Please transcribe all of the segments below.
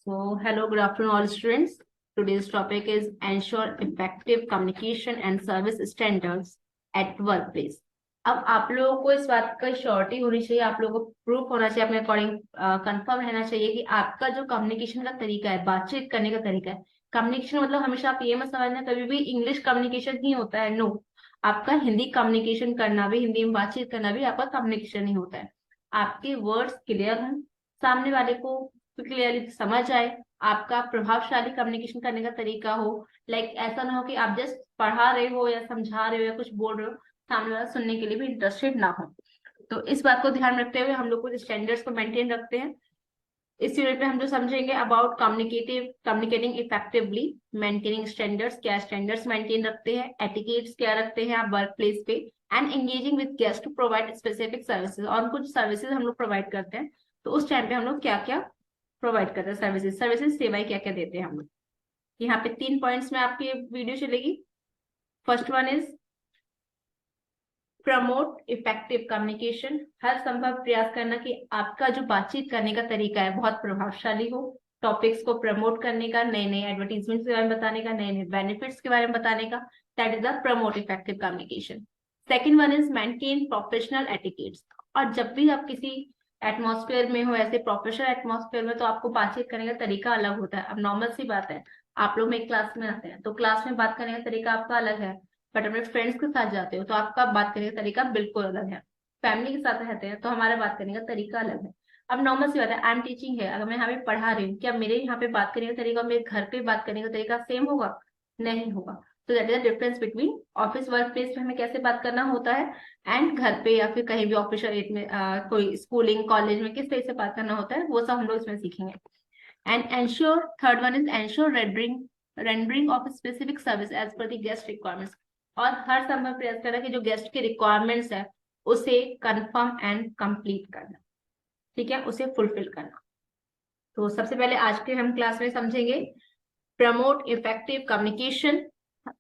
So, hello, good afternoon, all students. Today's topic is ensure effective communication and service standards at workplace. अब आप लोगों को इस बात का श्योरिटी होनी चाहिए, आप लोगों को प्रूफ होना चाहिए, अपने अकॉर्डिंग कंफर्म रहना चाहिए कि आपका जो कम्युनिकेशन का तरीका है, बातचीत करने का तरीका है। कम्युनिकेशन मतलब हमेशा आप ये मत समझना कभी भी इंग्लिश कम्युनिकेशन ही होता है। नो, आपका हिंदी कम्युनिकेशन करना भी, हिंदी में बातचीत करना भी आपका कम्युनिकेशन ही होता है। आपके वर्ड्स क्लियर हों, सामने वाले को क्लियरली समझ आए, आपका प्रभावशाली कम्युनिकेशन करने का तरीका हो। ऐसा ना हो कि आप जस्ट पढ़ा रहे हो या समझा रहे हो या कुछ बोल रहे हो, सामने वाला सुनने के लिए भी इंटरेस्टेड ना हो। तो इस बात को ध्यान रखते हुए हम लोग कुछ स्टैंडर्ड्स को मेंटेन रखते हैं। इस यूनिट में हम जो समझेंगे about communicating effectively, maintaining standards, क्या स्टैंडर्ड्स मेंटेन रखते हैं, एटिकेट्स क्या रखते हैं आप वर्क प्लेस पे, and engaging with guest to provide specific services. और कुछ सर्विसेज हम लोग प्रोवाइड करते हैं, तो उस टाइम पे हम लोग क्या क्या प्रोवाइड करते हैं, सर्विसेज सेवाएं क्या क्या देते हैं हम लोग। यहाँ पे 3 पॉइंट्स में आपकी वीडियो चलेगी। First one is promote effective communication, हर संभव प्रयास करना कि आपका जो बातचीत करने का तरीका है बहुत प्रभावशाली हो। टॉपिक्स को प्रमोट करने का, नए नए एडवर्टीजमेंट्स के बारे में बताने का, नए नए बेनिफिट्स के बारे में बताने का, that is the promote effective communication. Second one is maintain professional etiquettes. और जब भी आप किसी एटमॉस्फेयर में हो, ऐसे प्रोफेशनल एटमॉस्फेयर में, तो आपको बातचीत करने का तरीका अलग होता है। अब नॉर्मल सी बात है, आप लोग में क्लास में आते हैं तो क्लास में बात करने का तरीका आपका अलग है, बट अपने फ्रेंड्स के साथ जाते हो तो आपका बात करने का तरीका बिल्कुल अलग है। फैमिली के साथ रहते हैं तो हमारा बात करने का तरीका अलग है। अब नॉर्मल सी बात है, आई एम टीचिंग है, अगर मैं यहाँ पे पढ़ा रही हूँ, क्या मेरे यहाँ पे बात करने का तरीका और मेरे घर पे बात करने का तरीका सेम होगा? नहीं होगा। तो that is the difference between office work place पे हमें कैसे बात करना होता है, एंड घर पे या फिर कहीं भी ऑफिशियल एट में कोई स्कूलिंग कॉलेज में किस तरह से बात करना होता है, वो सब हम लोग इसमें सीखेंगे। And ensure, third one is ensure rendering of specific service as per the guest requirements. और हर संभव प्रयास करना कि जो गेस्ट के रिक्वायरमेंट्स है उसे कंफर्म एंड कंप्लीट करना, ठीक है, उसे फुलफिल करना। तो सबसे पहले आज के हम क्लास में समझेंगे प्रमोट इफेक्टिव कम्युनिकेशन,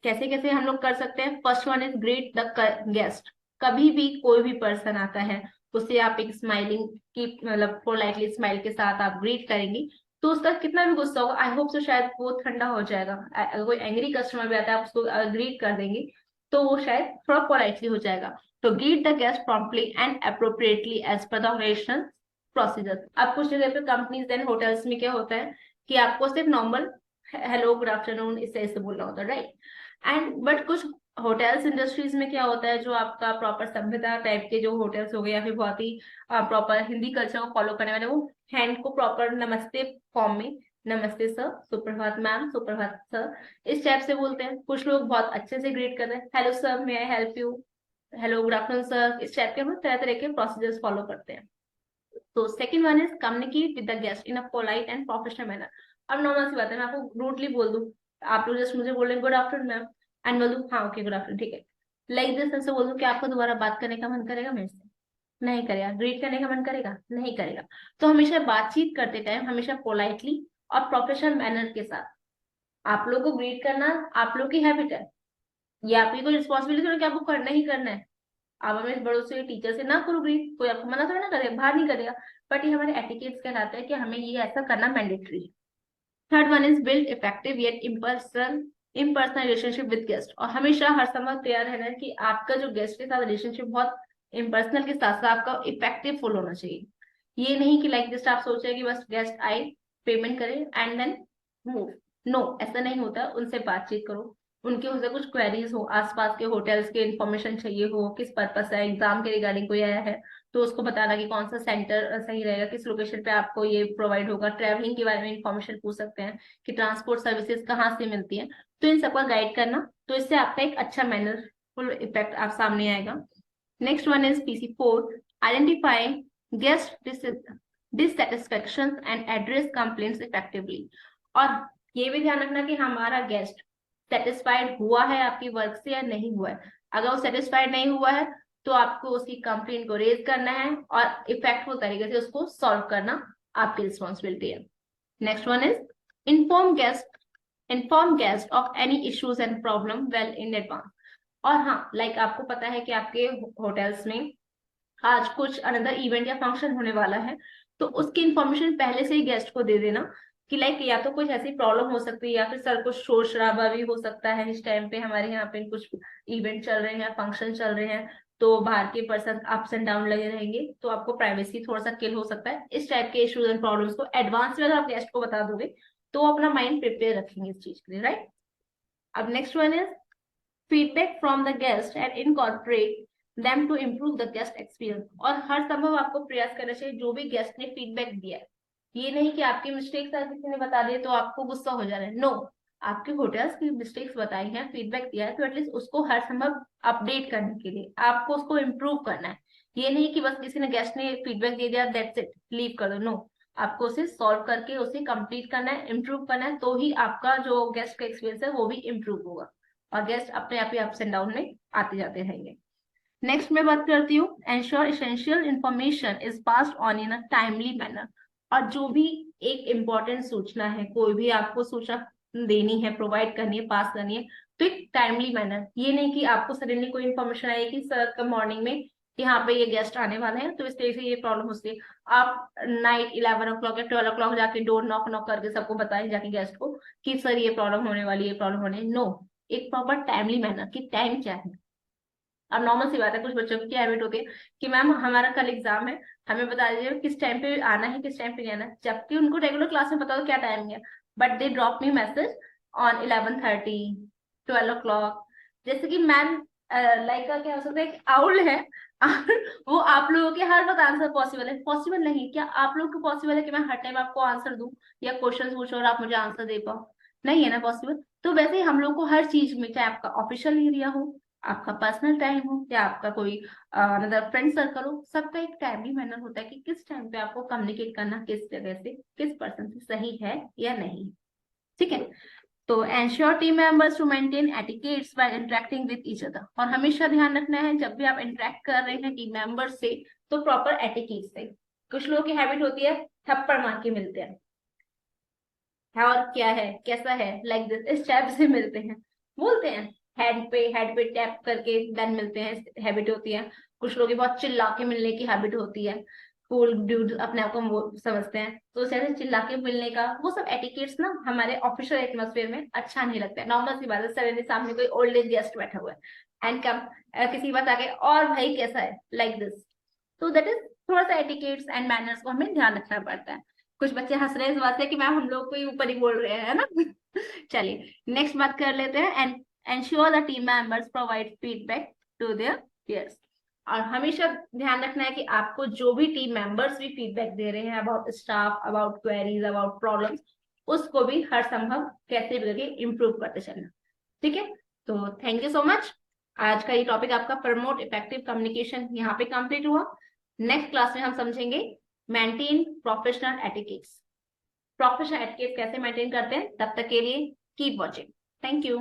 कैसे कैसे हम लोग कर सकते हैं। First one is greet the guest. कभी भी कोई भी पर्सन आता है उसे आप एक स्माइलिंग की, मतलब पोलाइटली स्माइल के साथ आप ग्रीट करेंगे, तो उसका कितना भी गुस्सा होगा, आई होप सो शायद वो ठंडा हो जाएगा। अगर कोई एंग्री कस्टमर भी आता है आप उसको ग्रीट कर देंगे तो वो शायद थोड़ा पोलाइटली हो जाएगा। तो greet the guest promptly and appropriately as per the operational procedure. अब कुछ जगह पे कंपनीज एंड होटल्स में क्या होता है कि आपको सिर्फ नॉर्मल हेलो गुड आफ्टरनून इस तरह से बोलना होता है, राइट। एंड बट कुछ होटल्स इंडस्ट्रीज में क्या होता है, जो आपका प्रॉपर सभ्यता टाइप के जो होटल्स हो गए या फिर बहुत ही प्रॉपर हिंदी कल्चर को फॉलो करने वाले, वो हैंड को प्रॉपर नमस्ते फॉर्म में, नमस्ते सर, सुप्रभात मैम, सुप्रभात सर, इस टाइप से बोलते हैं। कुछ लोग बहुत अच्छे से ग्रीट करते हैं, hello sir may I help you, hello good afternoon sir, इस टाइप के हम तरह तरह के प्रोसीजर्स फॉलो करते हैं। तो second one is communicate with the guest in a polite and professional manner. अब नॉर्मल सी बात है, मैं आपको रूडली बोल दूं, आप लोग जस्ट मुझे बोलेंगे गुड आफ्टरनून मैम, एंड बोल दूं हाँ ओके गुड आफ्टरनून, ठीक है, लाइक दिस ऐसे बोल दूं कि आपको दोबारा बात करने का मन करेगा मेरे से? नहीं करेगा। ग्रीट करने का मन करेगा? नहीं करेगा। तो हमेशा बातचीत करते टाइम हमेशा पोलाइटली और प्रोफेशनल मैनर के साथ आप लोग को ग्रीट करना आप लोग की हैबिट है, ये आपकी कोई रिस्पॉन्सिबिलिटी है कि आपको करना ही करना है। आप हमें बड़ों से, टीचर से ना करो ग्रीट, कोई आपको मना थोड़ा ना करेगा, बाहर नहीं करेगा, बट ये हमारे एटिकेट्स कहलाते हैं कि हमें ये ऐसा करना मैंडेटरी है। Third one is build effective yet impersonal relationship with guest. और हमेशा हर समय तैयार रहना है कि आपका जो गेस्ट के साथ रिलेशनशिप बहुत इम्पर्सनल के साथ साथ आपका इफेक्टिव फुल होना चाहिए। ये नहीं कि लाइक जस्ट आप सोच रहे कि बस गेस्ट आए, पेमेंट करें एंड देन मूव। नो, ऐसा नहीं होता। उनसे बातचीत करो, उनके उनसे कुछ क्वेरीज हो, आसपास के होटल्स के इन्फॉर्मेशन चाहिए हो, किस पर्पस से एग्जाम के रिगार्डिंग कोई आया है तो उसको बताना कि कौन सा सेंटर सही रहेगा, किस लोकेशन पे आपको ये प्रोवाइड होगा। ट्रैवलिंग के बारे में इन्फॉर्मेशन पूछ सकते हैं कि ट्रांसपोर्ट सर्विसेज कहाँ से मिलती है, तो इन सबका गाइड करना, तो इससे आपका एक अच्छा मैनरफुल इफेक्ट आप सामने आएगा। Next one is PC4, identify guest dissatisfaction and address complaints effectively. और ये भी ध्यान रखना कि हमारा गेस्ट सेटिस्फाइड हुआ है आपकी वर्क से या नहीं हुआ है। अगर वो सेटिस्फाइड नहीं हुआ है तो आपको उसकी कंप्लेंट को रेज करना है और इफेक्टफुल तरीके से उसको सॉल्व करना आपकी रिस्पॉन्सिबिलिटी है। Next one is inform guest of any issues and problem well in advance. और हाँ, लाइक आपको पता है कि आपके होटल्स में आज कुछ अनदर इवेंट या फंक्शन होने वाला है, तो उसकी इंफॉर्मेशन पहले से ही गेस्ट को दे देना कि लाइक या तो कुछ ऐसी प्रॉब्लम हो सकती है या फिर सर को शोर शराबा भी हो सकता है, इस टाइम पे हमारे यहाँ पे कुछ इवेंट चल रहे हैं, फंक्शन चल रहे हैं, तो बाहर के पर्सन अप्स एंड डाउन लगे रहेंगे, तो आपको प्राइवेसी थोड़ा सा किल हो सकता है। इस टाइप के इश्यूज एंड प्रॉब्लम्स को एडवांस में अगर आप गेस्ट को बता दोगे तो वो अपना माइंड प्रिपेयर रखेंगे इस चीज के लिए, राइट। अब next one is feedback from the guest and incorporate them to improve the guest experience. और हर संभव आपको प्रयास करना चाहिए जो भी गेस्ट ने फीडबैक दिया है, ये नहीं कि आपकी मिस्टेक्स अगर किसी ने बता दिए तो आपको गुस्सा हो जा रहा है, नो। आपके होटल्स की मिस्टेक्स बताई हैं, फीडबैक दिया है, तो एटलीस्ट उसको हर संभव अपडेट करने के लिए आपको उसको इम्प्रूव करना है। ये नहीं कि बस किसी ने गेस्ट ने फीडबैक दे दिया दैट्स इट, लीव कर दो, नो। आपको उसे सॉल्व करके उसे कंप्लीट करना है, इम्प्रूव करना है, तो ही आपका जो गेस्ट का एक्सपीरियंस है वो भी इम्प्रूव होगा, और गेस्ट अपने आप ही अप्स एंड डाउन में आते जाते रहेंगे। नेक्स्ट मैं बात करती हूँ, ensure essential information is passed on in a timely manner. और जो भी एक इम्पोर्टेंट सूचना है, कोई भी आपको सूचना देनी है, प्रोवाइड करनी है, पास करनी है, तो एक टाइमली मैनर। ये नहीं कि आपको सडनली कोई इन्फॉर्मेशन आई कि सर कल मॉर्निंग में यहाँ पे ये गेस्ट आने वाले हैं तो इस तरह से ये प्रॉब्लम हो सकती है, आप नाइट 11 o'clock या 12 o'clock जाके डोर नॉक नॉक करके सबको बताएं जाके गेस्ट को कि सर ये प्रॉब्लम होने वाली है, ये प्रॉब्लम होने, नो। एक प्रॉपर टाइमली मैनर कि टाइम क्या है। अब नॉर्मल सी बात है, कुछ बच्चों की क्या हैबिट होती है कि मैम हमारा कल एग्जाम है, हमें बता दीजिए किस टाइम पे आना है, किस टाइम पे नहीं आना है, जबकि उनको रेगुलर क्लास में पता हो क्या टाइम है, but they drop me message on 11:30, 12 o'clock। जैसे कि मैम लाइक का क्या हो सकता है, एक आउल है और वो आप लोगों के हर वक्त आंसर पॉसिबल है, पॉसिबल नहीं। क्या आप लोगों को पॉसिबल है कि मैं हर टाइम आपको आंसर दूं या क्वेश्चन पूछो और आप मुझे आंसर दे पाओ? नहीं है ना पॉसिबल। तो वैसे ही हम लोग को हर चीज में, चाहे आपका ऑफिशियल एरिया हो, आपका पर्सनल टाइम हो, या आपका कोई मतलब फ्रेंड सर्कल हो, सबका एक टाइमली मैनर होता है कि किस टाइम पे आपको कम्युनिकेट करना किस जगह से, किस पर्सन से सही है या नहीं। ठीक है। तो ensure team members to maintain etiquettes by interacting with each other. और हमेशा ध्यान रखना है जब भी आप इंटरेक्ट कर रहे हैं टीम मेंबर्स से, तो प्रॉपर एटिकेट से। कुछ लोगों की हैबिट होती है थप्पड़ मार के मिलते हैं, है और क्या है, कैसा है, लाइक दिस, इस टाइप से मिलते हैं, बोलते हैं हेड पे टैप करके देन मिलते हैं, हैबिट होती है। कुछ लोग बहुत चिल्ला के मिलने की हैबिट होती है, कूल ड्यूड अपने आप को वो समझते हैं, तो उस ऐसे चिल्ला के मिलने का वो सब एटिकेट्स ना हमारे ऑफिशियल एटमोसफेयर में अच्छा नहीं लगता है। नॉर्मल सी बात है, सडनली सामने कोई ओल्ड एज गेस्ट बैठा हुआ है एंड कम किसी बात आगे और भाई कैसा है, लाइक दिस, तो दैट इज थोड़ा सा एटिकेट्स एंड मैनर्स को हमें ध्यान रखना पड़ता है। कुछ बच्चे हंस रहे हैं इस बात से कि मैम हम लोग को ही ऊपर ही बोल रहे हैं, है ना। चलिए नेक्स्ट बात कर लेते हैं, and ensure the team members provide feedback to their peers. और हमेशा ध्यान रखना है कि आपको जो भी टीम मेंबर्स भी फीडबैक दे रहे हैं about staff, about queries, about problems, उसको भी हर संभव कैसे भी करके इम्प्रूव करते चलना। ठीक है। तो थैंक यू सो मच। आज का ये टॉपिक आपका प्रमोट इफेक्टिव कम्युनिकेशन यहाँ पे कंप्लीट हुआ। नेक्स्ट क्लास में हम समझेंगे maintain professional etiquettes. Professional etiquettes कैसे मेंटेन करते हैं, तब तक के लिए कीप वॉचिंग। Thank you.